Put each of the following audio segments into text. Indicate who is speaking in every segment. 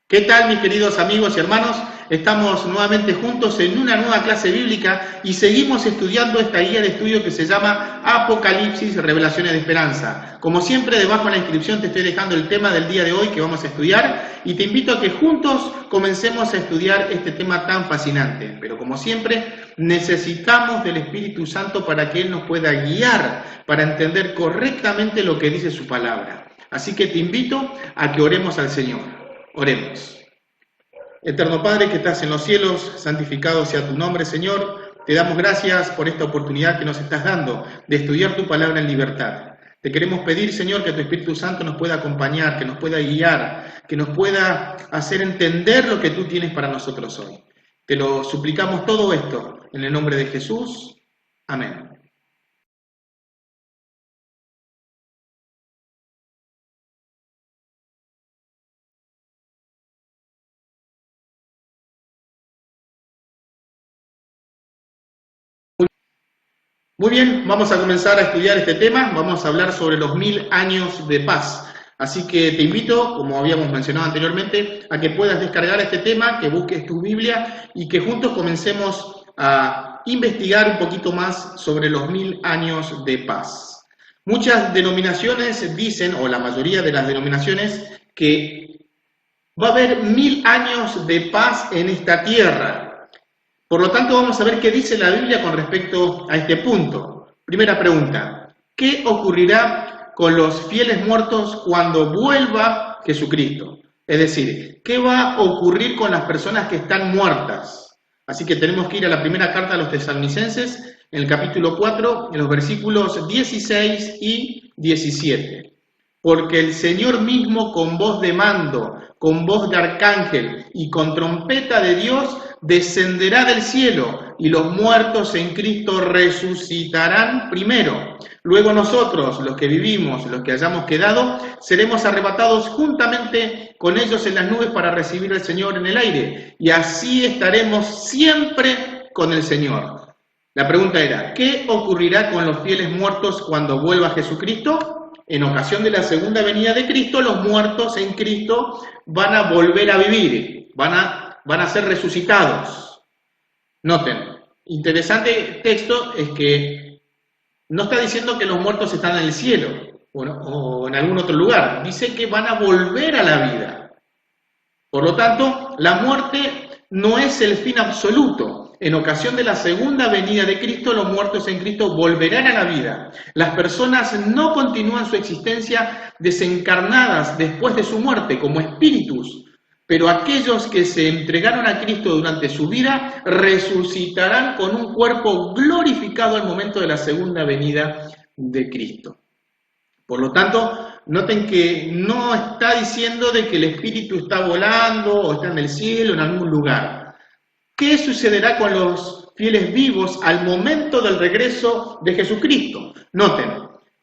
Speaker 1: ¿Qué tal, mis queridos amigos y hermanos? Estamos nuevamente juntos en una nueva clase bíblica y seguimos estudiando esta guía de estudio que se llama Apocalipsis, Revelaciones de Esperanza. Como siempre, debajo en la inscripción te estoy dejando el tema del día de hoy que vamos a estudiar y te invito a que juntos comencemos a estudiar este tema tan fascinante. Pero como siempre, necesitamos del Espíritu Santo para que Él nos pueda guiar, para entender correctamente lo que dice su palabra. Así que te invito a que oremos al Señor. Oremos. Eterno Padre que estás en los cielos, santificado sea tu nombre, Señor. Te damos gracias por esta oportunidad que nos estás dando de estudiar tu palabra en libertad. Te queremos pedir, Señor, que tu Espíritu Santo nos pueda acompañar, que nos pueda guiar, que nos pueda hacer entender lo que tú tienes para nosotros hoy. Te lo suplicamos todo esto en el nombre de Jesús. Amén. Muy bien, vamos a comenzar a estudiar este tema, vamos a hablar sobre los 1000 años de paz. Así que te invito, como habíamos mencionado anteriormente, a que puedas descargar este tema, que busques tu Biblia y que juntos comencemos a investigar un poquito más sobre los 1000 años de paz. Muchas denominaciones dicen, o la mayoría de las denominaciones, que va a haber 1000 años de paz en esta tierra. Por lo tanto, vamos a ver qué dice la Biblia con respecto a este punto. Primera pregunta, ¿qué ocurrirá con los fieles muertos cuando vuelva Jesucristo? Es decir, ¿qué va a ocurrir con las personas que están muertas? Así que tenemos que ir a la primera carta a los Tesalonicenses, en el capítulo 4, en los versículos 16 y 17. Porque el Señor mismo con voz de mando, con voz de arcángel y con trompeta de Dios descenderá del cielo y los muertos en Cristo resucitarán primero. Luego nosotros, los que vivimos, los que hayamos quedado, seremos arrebatados juntamente con ellos en las nubes para recibir al Señor en el aire. Y así estaremos siempre con el Señor. La pregunta era, ¿qué ocurrirá con los fieles muertos cuando vuelva Jesucristo? En ocasión de la segunda venida de Cristo, los muertos en Cristo van a volver a vivir, van a ser resucitados. Noten, interesante texto es que no está diciendo que los muertos están en el cielo o en algún otro lugar, dice que van a volver a la vida. Por lo tanto, la muerte no es el fin absoluto. En ocasión de la segunda venida de Cristo, los muertos en Cristo volverán a la vida. Las personas no continúan su existencia desencarnadas después de su muerte como espíritus, pero aquellos que se entregaron a Cristo durante su vida resucitarán con un cuerpo glorificado al momento de la segunda venida de Cristo. Por lo tanto, noten que no está diciendo de que el espíritu está volando o está en el cielo o en algún lugar. ¿Qué sucederá con los fieles vivos al momento del regreso de Jesucristo? Noten,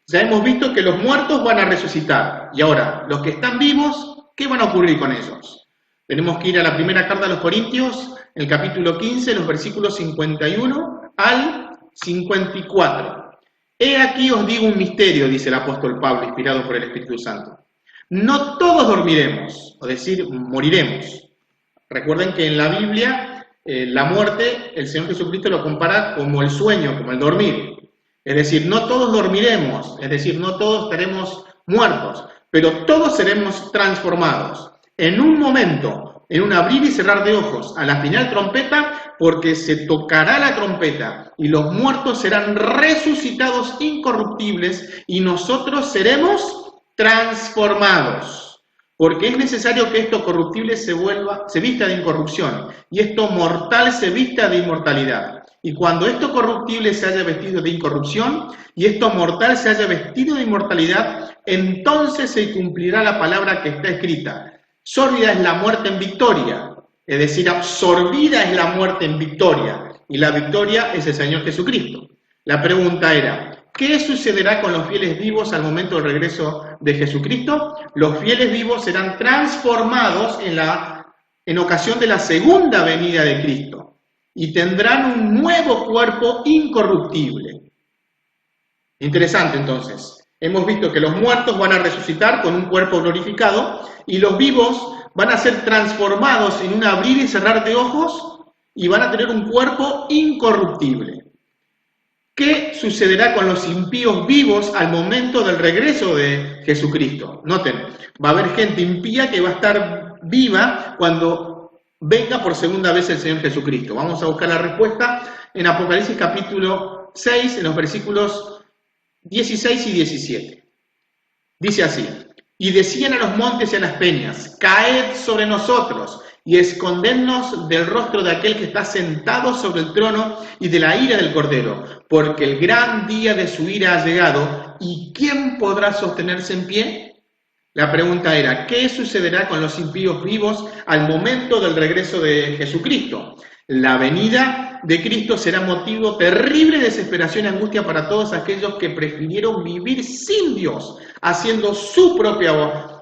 Speaker 1: ya hemos visto que los muertos van a resucitar. Y ahora, los que están vivos, ¿qué van a ocurrir con ellos? Tenemos que ir a la primera carta a los Corintios, el capítulo 15, los versículos 51 al 54. He aquí os digo un misterio, dice el apóstol Pablo, inspirado por el Espíritu Santo. No todos dormiremos, o decir, moriremos. Recuerden que en la Biblia la muerte, el Señor Jesucristo lo compara como el sueño, como el dormir. Es decir, no todos dormiremos, es decir, no todos estaremos muertos, pero todos seremos transformados. En un momento, en un abrir y cerrar de ojos, a la final trompeta, porque se tocará la trompeta y los muertos serán resucitados incorruptibles y nosotros seremos transformados. Porque es necesario que esto corruptible se vista de incorrupción, y esto mortal se vista de inmortalidad. Y cuando esto corruptible se haya vestido de incorrupción, y esto mortal se haya vestido de inmortalidad, entonces se cumplirá la palabra que está escrita. Sórdida es la muerte en victoria, es decir, absorbida es la muerte en victoria, y la victoria es el Señor Jesucristo. La pregunta era, ¿qué sucederá con los fieles vivos al momento del regreso de Jesucristo? Los fieles vivos serán transformados en ocasión de la segunda venida de Cristo y tendrán un nuevo cuerpo incorruptible. Interesante entonces. Hemos visto que los muertos van a resucitar con un cuerpo glorificado y los vivos van a ser transformados en un abrir y cerrar de ojos y van a tener un cuerpo incorruptible. ¿Qué sucederá con los impíos vivos al momento del regreso de Jesucristo? Noten, va a haber gente impía que va a estar viva cuando venga por segunda vez el Señor Jesucristo. Vamos a buscar la respuesta en Apocalipsis capítulo 6, en los versículos 16 y 17. Dice así: y decían a los montes y a las peñas, caed sobre nosotros y escondednos del rostro de aquel que está sentado sobre el trono y de la ira del Cordero, porque el gran día de su ira ha llegado, ¿y quién podrá sostenerse en pie? La pregunta era, ¿qué sucederá con los impíos vivos al momento del regreso de Jesucristo? La venida de Cristo será motivo terrible de desesperación y angustia para todos aquellos que prefirieron vivir sin Dios, haciendo su propia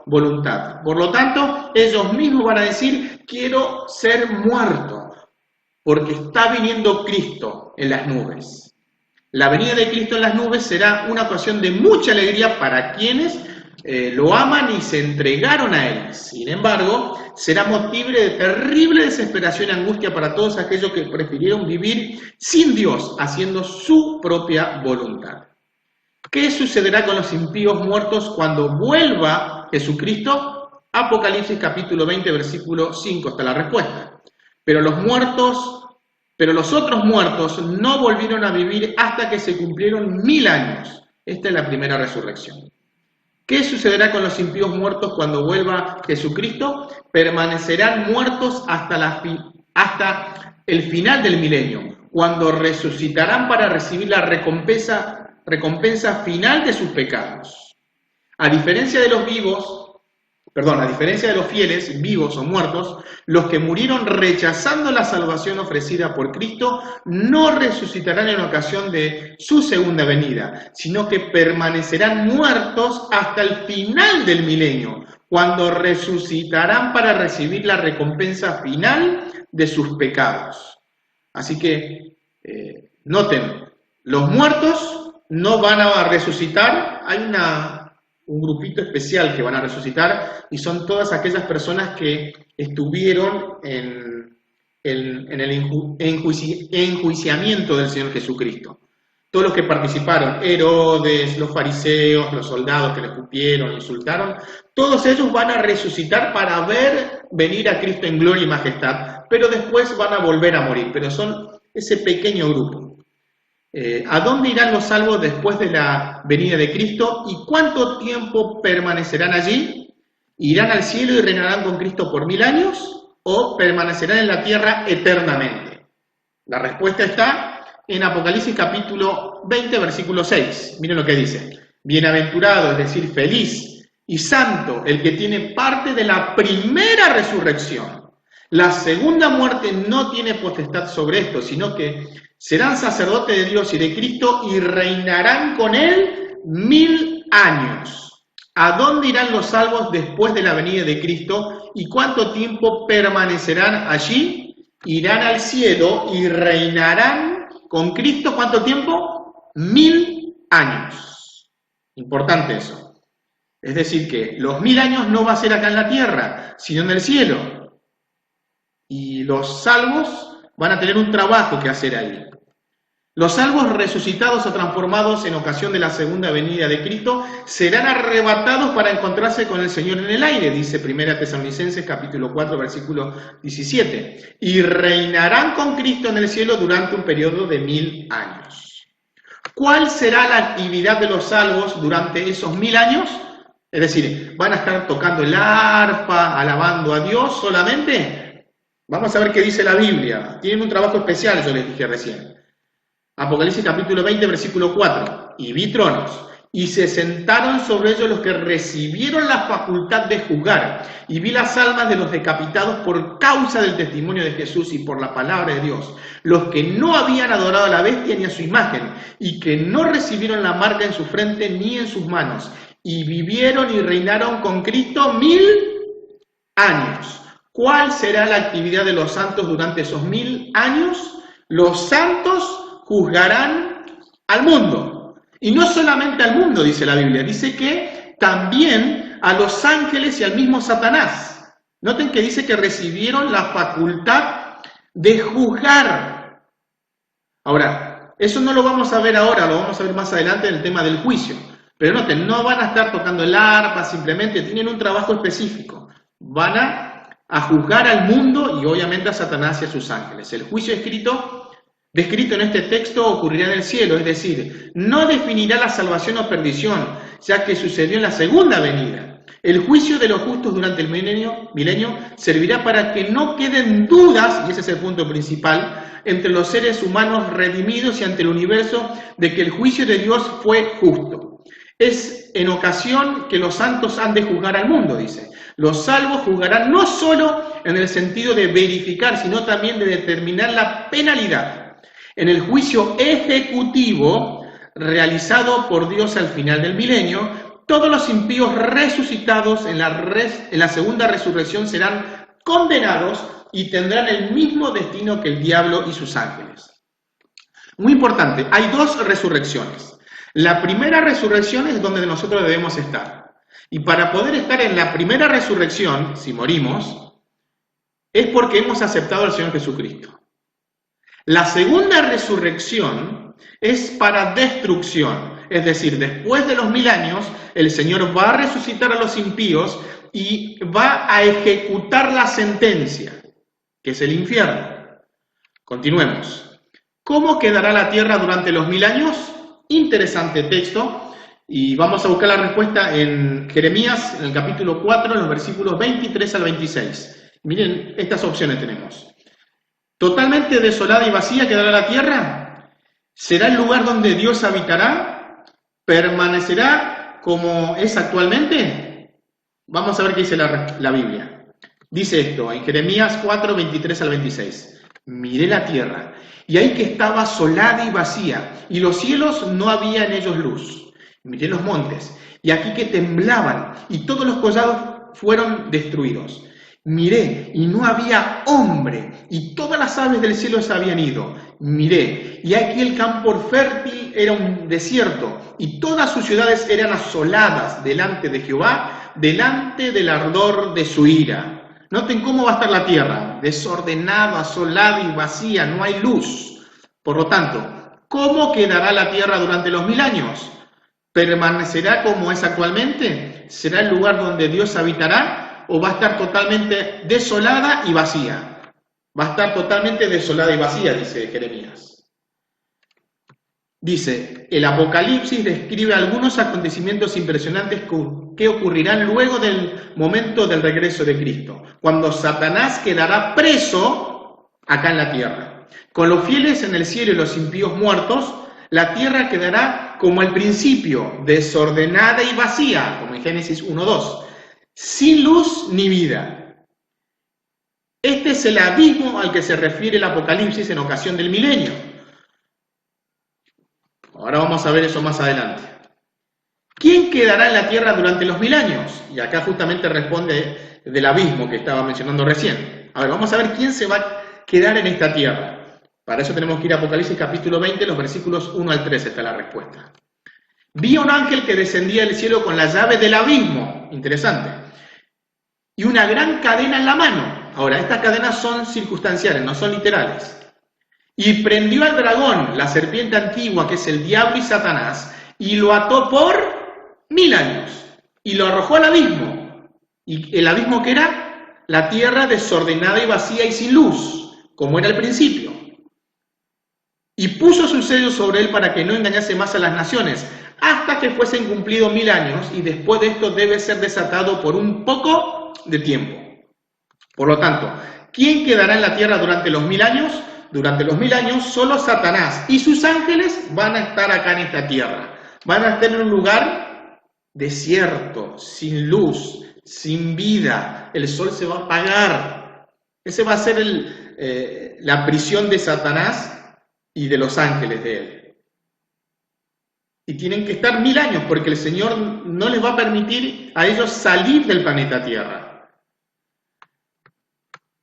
Speaker 1: voluntad. Por lo tanto, ellos mismos van a decir, quiero ser muerto, porque está viniendo Cristo en las nubes. La venida de Cristo en las nubes será una ocasión de mucha alegría para quienes lo aman y se entregaron a Él. Sin embargo, será motivo de terrible desesperación y angustia para todos aquellos que prefirieron vivir sin Dios, haciendo su propia voluntad. ¿Qué sucederá con los impíos muertos cuando vuelva Jesucristo? Apocalipsis capítulo 20, versículo 5 está la respuesta. Pero los otros muertos no volvieron a vivir hasta que se cumplieron 1000 años. Esta es la primera resurrección. ¿Qué sucederá con los impíos muertos cuando vuelva Jesucristo? Permanecerán muertos hasta el final del milenio, cuando resucitarán para recibir la recompensa final de sus pecados. A diferencia de los fieles, vivos o muertos, los que murieron rechazando la salvación ofrecida por Cristo no resucitarán en ocasión de su segunda venida, sino que permanecerán muertos hasta el final del milenio, cuando resucitarán para recibir la recompensa final de sus pecados. Así que, noten, los muertos no van a resucitar. Hay un grupito especial que van a resucitar y son todas aquellas personas que estuvieron en el enjuiciamiento del Señor Jesucristo. Todos los que participaron, Herodes, los fariseos, los soldados que le escupieron, insultaron, todos ellos van a resucitar para ver venir a Cristo en gloria y majestad, pero después van a volver a morir, pero son ese pequeño grupo. ¿A dónde irán los salvos después de la venida de Cristo? ¿Y cuánto tiempo permanecerán allí? ¿Irán al cielo y reinarán con Cristo por 1000 años? ¿O permanecerán en la tierra eternamente? La respuesta está en Apocalipsis capítulo 20, versículo 6. Miren lo que dice. Bienaventurado, es decir, feliz y santo, el que tiene parte de la primera resurrección. La segunda muerte no tiene potestad sobre esto, sino que serán sacerdotes de Dios y de Cristo y reinarán con Él 1000 años. ¿A dónde irán los salvos después de la venida de Cristo? ¿Y cuánto tiempo permanecerán allí? Irán al cielo y reinarán con Cristo. ¿Cuánto tiempo? 1000 años. Importante eso. Es decir, que los 1000 años no va a ser acá en la tierra, sino en el cielo. Y los salvos van a tener un trabajo que hacer ahí. Los salvos resucitados o transformados en ocasión de la segunda venida de Cristo serán arrebatados para encontrarse con el Señor en el aire, dice 1 Tesalonicenses capítulo 4 versículo 17, y reinarán con Cristo en el cielo durante un periodo de 1000 años. ¿Cuál será la actividad de los salvos durante esos 1000 años? Es decir, ¿van a estar tocando el arpa, alabando a Dios solamente? Vamos a ver qué dice la Biblia. Tienen un trabajo especial, yo les dije recién. Apocalipsis capítulo 20, versículo 4. Y vi tronos, y se sentaron sobre ellos los que recibieron la facultad de juzgar. Y vi las almas de los decapitados por causa del testimonio de Jesús y por la palabra de Dios. Los que no habían adorado a la bestia ni a su imagen, y que no recibieron la marca en su frente ni en sus manos. Y vivieron y reinaron con Cristo 1000 años. ¿Cuál será la actividad de los santos durante esos 1000 años? Los santos juzgarán al mundo. Y no solamente al mundo, dice la Biblia, dice que también a los ángeles y al mismo Satanás. Noten que dice que recibieron la facultad de juzgar. Ahora, eso no lo vamos a ver ahora, lo vamos a ver más adelante en el tema del juicio. Pero noten, no van a estar tocando el arpa, simplemente tienen un trabajo específico. Van a juzgar al mundo y obviamente a Satanás y a sus ángeles. El juicio descrito en este texto ocurrirá en el cielo, es decir, no definirá la salvación o perdición, ya que sucedió en la segunda venida. El juicio de los justos durante el milenio servirá para que no queden dudas, y ese es el punto principal, entre los seres humanos redimidos y ante el universo de que el juicio de Dios fue justo. Es en ocasión que los santos han de juzgar al mundo, dice. Los salvos juzgarán no solo en el sentido de verificar, sino también de determinar la penalidad. En el juicio ejecutivo realizado por Dios al final del milenio, todos los impíos resucitados en la segunda resurrección serán condenados y tendrán el mismo destino que el diablo y sus ángeles. Muy importante, hay dos resurrecciones. La primera resurrección es donde nosotros debemos estar. Y para poder estar en la primera resurrección, si morimos, es porque hemos aceptado al Señor Jesucristo. La segunda resurrección es para destrucción, es decir, después de los 1000 años, el Señor va a resucitar a los impíos y va a ejecutar la sentencia, que es el infierno. Continuemos. ¿Cómo quedará la tierra durante los 1000 años? Interesante texto, y vamos a buscar la respuesta en Jeremías, en el capítulo 4, en los versículos 23 al 26. Miren, estas opciones tenemos. ¿Totalmente desolada y vacía quedará la tierra? ¿Será el lugar donde Dios habitará? ¿Permanecerá como es actualmente? Vamos a ver qué dice la Biblia. Dice esto en Jeremías 4, 23 al 26. Miré la tierra, y ahí que estaba asolada y vacía, y los cielos no había en ellos luz. Miré los montes, y aquí que temblaban, y todos los collados fueron destruidos. Miré, y no había hombre, y todas las aves del cielo se habían ido. Miré, y aquí el campo fértil era un desierto, y todas sus ciudades eran asoladas delante de Jehová, delante del ardor de su ira. Noten cómo va a estar la tierra, desordenada, asolada y vacía, no hay luz. Por lo tanto, ¿cómo quedará la tierra durante los 1000 años? ¿Permanecerá como es actualmente? ¿Será el lugar donde Dios habitará? ¿O va a estar totalmente desolada y vacía? Va a estar totalmente desolada y vacía, dice Jeremías. Dice, el Apocalipsis describe algunos acontecimientos impresionantes que ocurrirán luego del momento del regreso de Cristo, cuando Satanás quedará preso acá en la tierra. Con los fieles en el cielo y los impíos muertos, la tierra quedará como al principio, desordenada y vacía, como en Génesis 1:2, sin luz ni vida. Este es el abismo al que se refiere el Apocalipsis en ocasión del milenio. Ahora vamos a ver eso más adelante. ¿Quién quedará en la tierra durante los 1000 años? Y acá justamente responde del abismo que estaba mencionando recién. A ver, vamos a ver quién se va a quedar en esta tierra. Para eso tenemos que ir a Apocalipsis capítulo 20, los versículos 1 al 3 está la respuesta. Vi a un ángel que descendía del cielo con la llave del abismo. Interesante. Y una gran cadena en la mano. Ahora, estas cadenas son circunstanciales, no son literales. Y prendió al dragón, la serpiente antigua, que es el diablo y Satanás, y lo ató por 1000 años. Y lo arrojó al abismo. ¿Y el abismo qué era? La tierra desordenada y vacía y sin luz, como era al principio. Y puso su sello sobre él para que no engañase más a las naciones, hasta que fuesen cumplidos 1000 años, y después de esto debe ser desatado por un poco de tiempo. Por lo tanto, ¿quién quedará en la tierra durante los 1000 años? Durante los 1000 años, solo Satanás y sus ángeles van a estar acá en esta tierra. Van a estar en un lugar desierto, sin luz, sin vida. El sol se va a apagar. Ese va a ser la prisión de Satanás y de los ángeles de él. Y tienen que estar 1000 años porque el Señor no les va a permitir a ellos salir del planeta Tierra.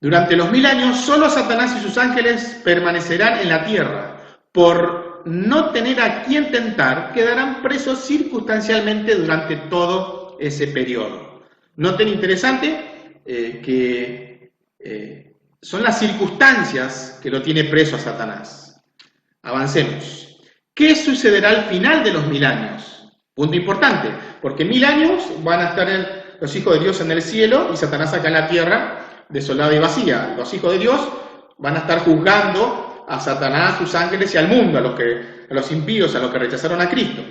Speaker 1: Durante los 1000 años, solo Satanás y sus ángeles permanecerán en la tierra. Por no tener a quien tentar, quedarán presos circunstancialmente durante todo ese periodo. Noten interesante, son las circunstancias que lo tiene preso a Satanás. Avancemos. ¿Qué sucederá al final de los 1000 años? Punto importante, porque 1000 años van a estar los hijos de Dios en el cielo y Satanás acá en la tierra, desolada y vacía. Los hijos de Dios van a estar juzgando a Satanás, a sus ángeles y al mundo, a los impíos, a los que rechazaron a Cristo.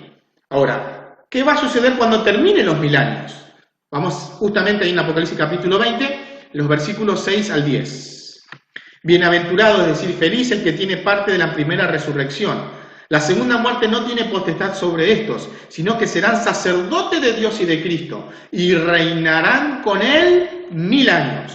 Speaker 1: Ahora, ¿qué va a suceder cuando terminen los 1000 años? Vamos justamente ahí en Apocalipsis capítulo 20, los versículos 6 al 10. Bienaventurado, es decir, feliz el que tiene parte de la primera resurrección. La segunda muerte no tiene potestad sobre estos, sino que serán sacerdotes de Dios y de Cristo, y reinarán con él 1000 años.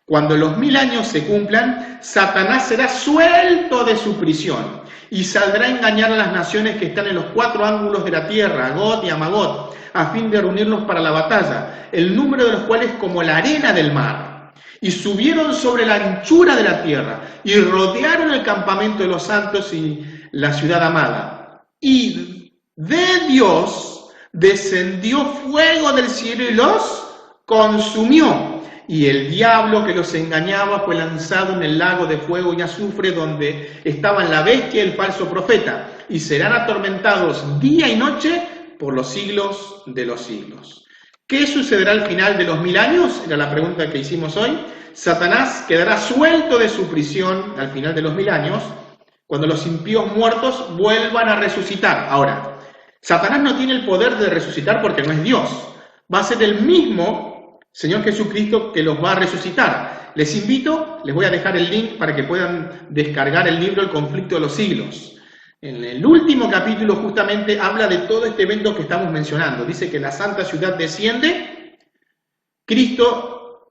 Speaker 1: Cuando los 1000 años se cumplan, Satanás será suelto de su prisión, y saldrá a engañar a las naciones que están en los 4 ángulos de la tierra, Gog y Magog, a fin de reunirlos para la batalla, el número de los cuales como la arena del mar. Y subieron sobre la anchura de la tierra, y rodearon el campamento de los santos y la ciudad amada. Y de Dios descendió fuego del cielo y los consumió. Y el diablo que los engañaba fue lanzado en el lago de fuego y azufre, donde estaban la bestia y el falso profeta, y serán atormentados día y noche por los siglos de los siglos. ¿Qué sucederá al final de los 1000 años? Era la pregunta que hicimos hoy. Satanás quedará suelto de su prisión al final de los 1000 años, cuando los impíos muertos vuelvan a resucitar. Ahora, Satanás no tiene el poder de resucitar porque no es Dios. Va a ser el mismo Señor Jesucristo que los va a resucitar. Les invito, les voy a dejar el link para que puedan descargar el libro El conflicto de los siglos. En el último capítulo justamente habla de todo este evento que estamos mencionando. Dice que la santa ciudad desciende, Cristo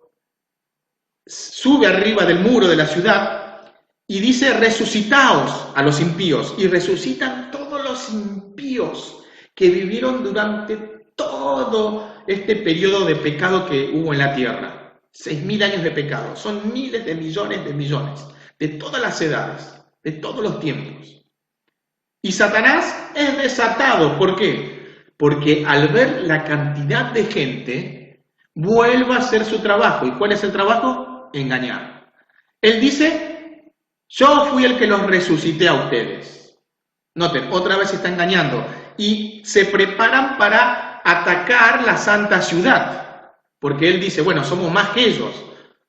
Speaker 1: sube arriba del muro de la ciudad y dice resucitaos a los impíos. Y resucitan todos los impíos que vivieron durante todo este periodo de pecado que hubo en la tierra. 6000 años de pecado. Son miles de millones, de todas las edades, de todos los tiempos. Y Satanás es desatado. ¿Por qué? Porque al ver la cantidad de gente, vuelve a hacer su trabajo. ¿Y cuál es el trabajo? Engañar. Él dice, yo fui el que los resucité a ustedes. Noten, otra vez se está engañando. Y se preparan para atacar la santa ciudad. Porque él dice, bueno, somos más que ellos,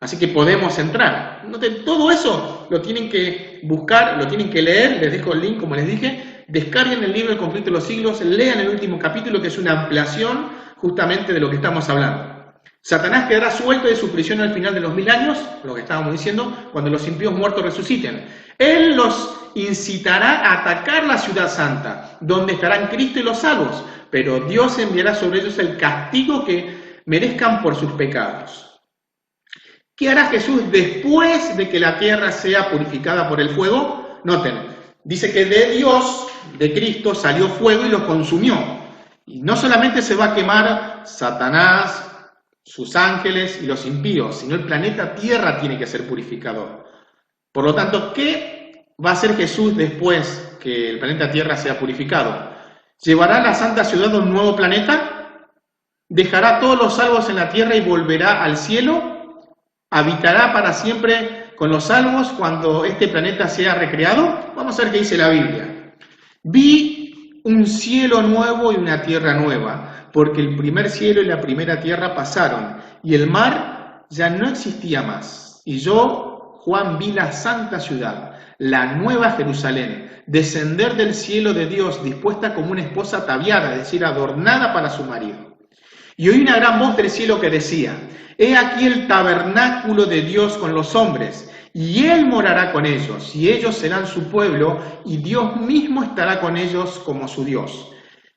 Speaker 1: así que podemos entrar. Noten, todo eso lo tienen que buscar, lo tienen que leer. Les dejo el link, como les dije. Descarguen el libro El conflicto de los siglos, lean el último capítulo, que es una ampliación justamente de lo que estamos hablando. Satanás quedará suelto de su prisión al final de los 1000 años, lo que estábamos diciendo, cuando los impíos muertos resuciten. Él los incitará a atacar la ciudad santa, donde estarán Cristo y los salvos, pero Dios enviará sobre ellos el castigo que merezcan por sus pecados. ¿Qué hará Jesús después de que la tierra sea purificada por el fuego? Noten, dice que de Dios, de Cristo, salió fuego y lo consumió. Y no solamente se va a quemar Satanás, sus ángeles y los impíos, sino el planeta Tierra tiene que ser purificado. Por lo tanto, ¿qué va a hacer Jesús después que el planeta Tierra sea purificado? ¿Llevará a la santa ciudad a un nuevo planeta? ¿Dejará a todos los salvos en la tierra y volverá al cielo? ¿Habitará para siempre con los salvos cuando este planeta sea recreado? Vamos a ver qué dice la Biblia. Vi un cielo nuevo y una tierra nueva, porque el primer cielo y la primera tierra pasaron, y el mar ya no existía más. Y yo, Juan, vi la santa ciudad, la nueva Jerusalén, descender del cielo de Dios, dispuesta como una esposa ataviada, es decir, adornada para su marido. Y oí una gran voz del cielo que decía, he aquí el tabernáculo de Dios con los hombres, y Él morará con ellos, y ellos serán su pueblo, y Dios mismo estará con ellos como su Dios.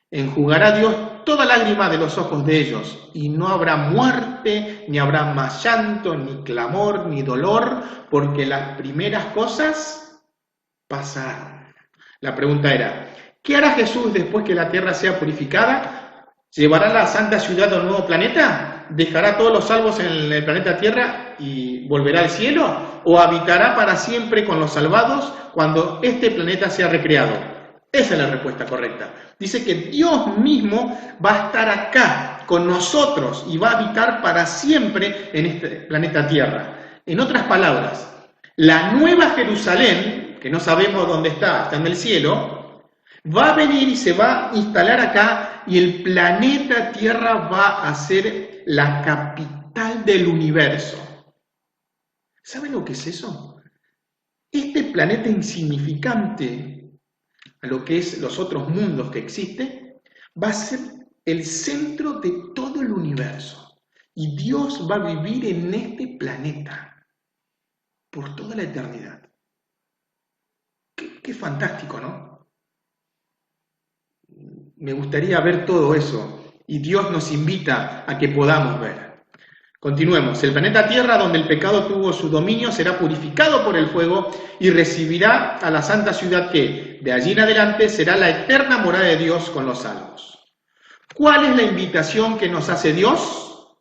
Speaker 1: Enjugará Dios toda lágrima de los ojos de ellos, y no habrá muerte, ni habrá más llanto, ni clamor, ni dolor, porque las primeras cosas pasaron. La pregunta era, ¿qué hará Jesús después que la tierra sea purificada? ¿Llevará la santa ciudad a un nuevo planeta? ¿Dejará a todos los salvos en el planeta Tierra y volverá al cielo? ¿O habitará para siempre con los salvados cuando este planeta sea recreado? Esa es la respuesta correcta. Dice que Dios mismo va a estar acá con nosotros y va a habitar para siempre en este planeta Tierra. En otras palabras, la nueva Jerusalén, que no sabemos dónde está en el cielo, va a venir y se va a instalar acá y el planeta Tierra va a ser la capital del universo. ¿Saben lo que es eso? Este planeta insignificante a lo que es los otros mundos que existen, va a ser el centro de todo el universo. Y Dios va a vivir en este planeta por toda la eternidad. Qué fantástico, ¿no? Me gustaría ver todo eso y Dios nos invita a que podamos ver. Continuemos. El planeta Tierra, donde el pecado tuvo su dominio, será purificado por el fuego y recibirá a la santa ciudad que, de allí en adelante, será la eterna morada de Dios con los salvos. ¿Cuál es la invitación que nos hace Dios?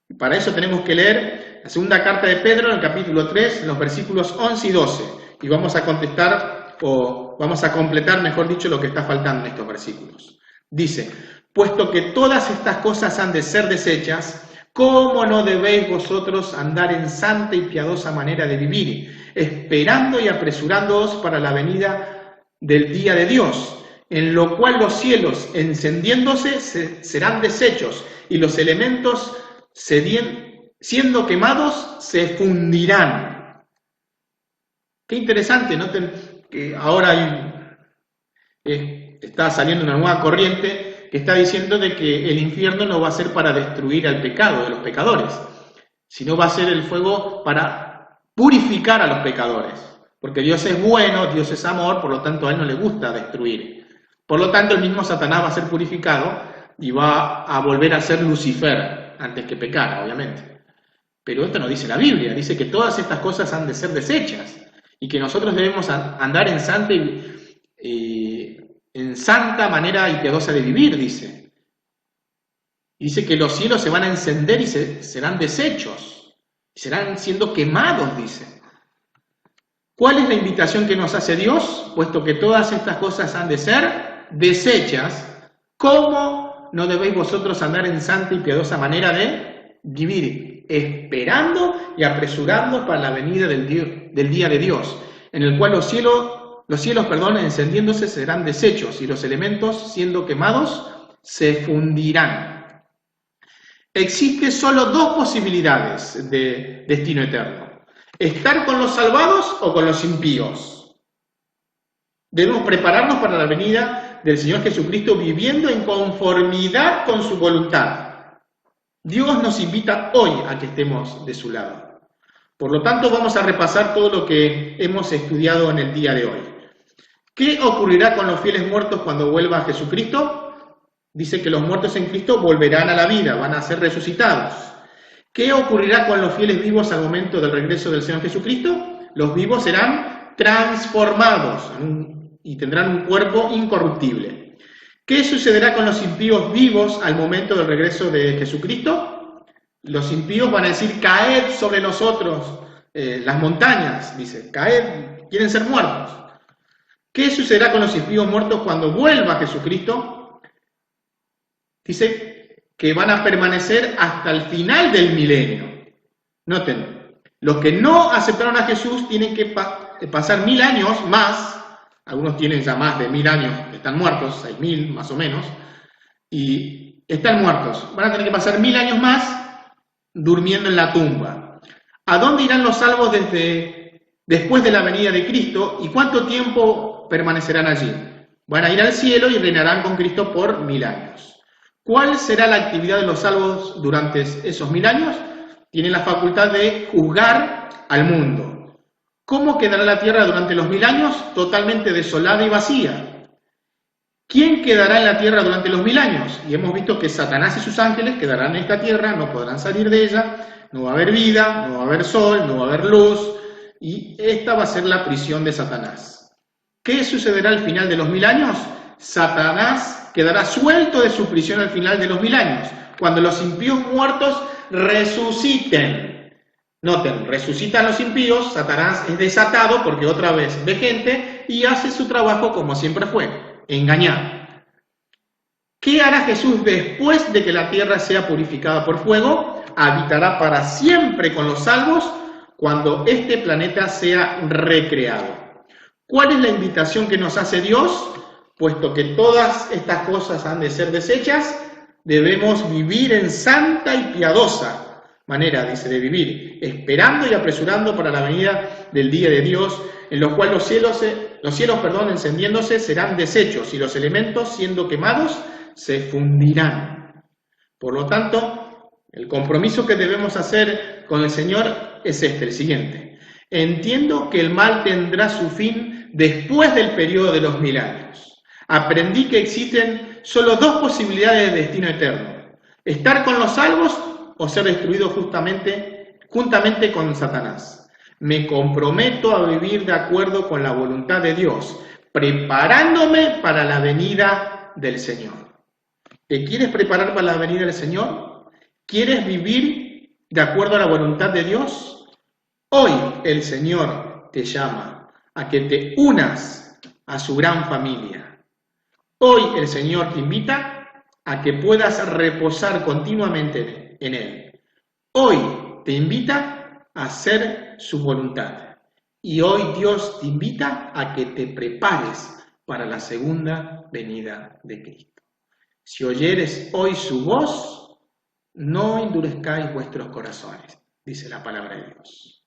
Speaker 1: Y para eso tenemos que leer la segunda carta de Pedro, en el capítulo 3, los versículos 11 y 12. Y vamos a contestar, o vamos a completar, mejor dicho, lo que está faltando en estos versículos. Dice, puesto que todas estas cosas han de ser deshechas, ¿cómo no debéis vosotros andar en santa y piadosa manera de vivir, esperando y apresurándoos para la venida del día de Dios, en lo cual los cielos, encendiéndose, serán deshechos, y los elementos, siendo quemados, se fundirán? Qué interesante, ¿no? Que ahora está saliendo una nueva corriente que está diciendo de que el infierno no va a ser para destruir al pecado de los pecadores, sino va a ser el fuego para purificar a los pecadores. Porque Dios es bueno, Dios es amor, por lo tanto a Él no le gusta destruir. Por lo tanto el mismo Satanás va a ser purificado y va a volver a ser Lucifer antes que pecar, obviamente. Pero esto no dice la Biblia, dice que todas estas cosas han de ser deshechas y que nosotros debemos andar en santa manera y piadosa de vivir, dice. Y dice que los cielos se van a encender y serán deshechos, serán siendo quemados, dice. ¿Cuál es la invitación que nos hace Dios? Puesto que todas estas cosas han de ser deshechas, ¿cómo no debéis vosotros andar en santa y piadosa manera de vivir? Esperando y apresurando para la venida del día de Dios, en el cual los cielos, encendiéndose serán deshechos y los elementos, siendo quemados, se fundirán. Existe solo dos posibilidades de destino eterno: estar con los salvados o con los impíos. Debemos prepararnos para la venida del Señor Jesucristo viviendo en conformidad con su voluntad. Dios nos invita hoy a que estemos de su lado. Por lo tanto, vamos a repasar todo lo que hemos estudiado en el día de hoy. ¿Qué ocurrirá con los fieles muertos cuando vuelva Jesucristo? Dice que los muertos en Cristo volverán a la vida, van a ser resucitados. ¿Qué ocurrirá con los fieles vivos al momento del regreso del Señor Jesucristo? Los vivos serán transformados y tendrán un cuerpo incorruptible. ¿Qué sucederá con los impíos vivos al momento del regreso de Jesucristo? Los impíos van a decir, caed sobre nosotros las montañas, dice, caed, quieren ser muertos. ¿Qué sucederá con los impíos muertos cuando vuelva Jesucristo? Dice que van a permanecer hasta el final del milenio. Noten, los que no aceptaron a Jesús tienen que pasar 1000 años más, algunos tienen ya más de 1000 años, están muertos, 6000 más o menos, y están muertos. Van a tener que pasar 1000 años más durmiendo en la tumba. ¿A dónde irán los salvos después de la venida de Cristo y cuánto tiempo permanecerán allí? Van a ir al cielo y reinarán con Cristo por 1000 años. ¿Cuál será la actividad de los salvos durante esos 1000 años? Tienen la facultad de juzgar al mundo. ¿Cómo quedará la tierra durante los 1000 años? Totalmente desolada y vacía. ¿Quién quedará en la tierra durante los 1000 años? Y hemos visto que Satanás y sus ángeles quedarán en esta tierra, no podrán salir de ella, no va a haber vida, no va a haber sol, no va a haber luz, y esta va a ser la prisión de Satanás. ¿Qué sucederá al final de los 1000 años? Satanás quedará suelto de su prisión al final de los 1000 años, cuando los impíos muertos resuciten. Noten, resucitan los impíos, Satanás es desatado porque otra vez ve gente y hace su trabajo como siempre fue, engañar. ¿Qué hará Jesús después de que la tierra sea purificada por fuego? Habitará para siempre con los salvos cuando este planeta sea recreado. ¿Cuál es la invitación que nos hace Dios? Puesto que todas estas cosas han de ser deshechas, debemos vivir en santa y piadosa manera, dice, de vivir, esperando y apresurando para la venida del día de Dios, en lo cual los cielos, encendiéndose, serán deshechos y los elementos, siendo quemados, se fundirán. Por lo tanto, el compromiso que debemos hacer con el Señor es el siguiente. Entiendo que el mal tendrá su fin después del periodo de los 1000 años. Aprendí que existen solo dos posibilidades de destino eterno: estar con los salvos o ser destruido juntamente con Satanás. Me comprometo a vivir de acuerdo con la voluntad de Dios, preparándome para la venida del Señor. ¿Te quieres preparar para la venida del Señor? ¿Quieres vivir de acuerdo a la voluntad de Dios? Hoy el Señor te llama a que te unas a su gran familia. Hoy el Señor te invita a que puedas reposar continuamente en Él. Hoy te invita a hacer su voluntad. Y hoy Dios te invita a que te prepares para la segunda venida de Cristo. Si oyeres hoy su voz, no endurezcáis vuestros corazones, dice la palabra de Dios.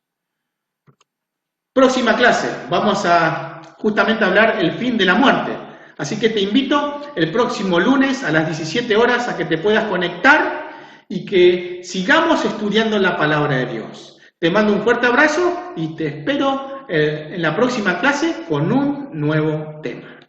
Speaker 1: Próxima clase, vamos a justamente hablar el fin de la muerte. Así que te invito el próximo lunes a las 17 horas a que te puedas conectar y que sigamos estudiando la palabra de Dios. Te mando un fuerte abrazo y te espero en la próxima clase con un nuevo tema.